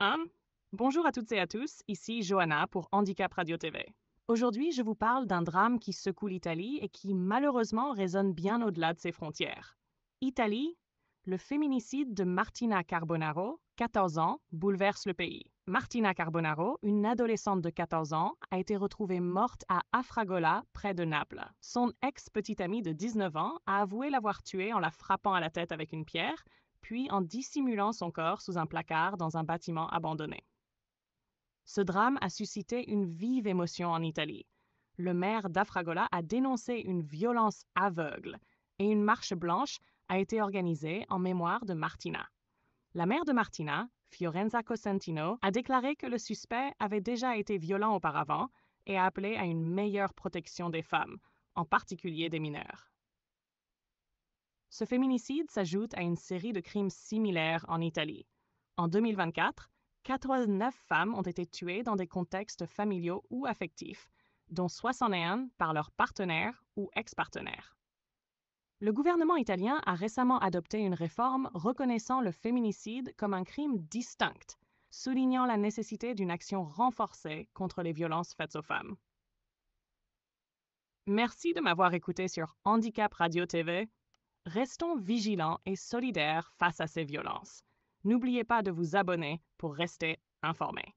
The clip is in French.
Hein? Bonjour à toutes et à tous, ici Johanna pour Handicap Radio TV. Aujourd'hui, je vous parle d'un drame qui secoue l'Italie et qui malheureusement résonne bien au-delà de ses frontières. Italie, le féminicide de Martina Carbonaro, 14 ans, bouleverse le pays. Martina Carbonaro, une adolescente de 14 ans, a été retrouvée morte à Afragola, près de Naples. Son ex-petite amie de 19 ans a avoué l'avoir tuée en la frappant à la tête avec une pierre, puis en dissimulant son corps sous un placard dans un bâtiment abandonné. Ce drame a suscité une vive émotion en Italie. Le maire d'Afragola a dénoncé une violence aveugle et une marche blanche a été organisée en mémoire de Martina. La mère de Martina, Fiorenza Cosentino, a déclaré que le suspect avait déjà été violent auparavant et a appelé à une meilleure protection des femmes, en particulier des mineurs. Ce féminicide s'ajoute à une série de crimes similaires en Italie. En 2024, 89 femmes ont été tuées dans des contextes familiaux ou affectifs, dont 61 par leur partenaire ou ex-partenaire. Le gouvernement italien a récemment adopté une réforme reconnaissant le féminicide comme un crime distinct, soulignant la nécessité d'une action renforcée contre les violences faites aux femmes. Merci de m'avoir écouté sur Handicap Radio TV. Restons vigilants et solidaires face à ces violences. N'oubliez pas de vous abonner pour rester informés.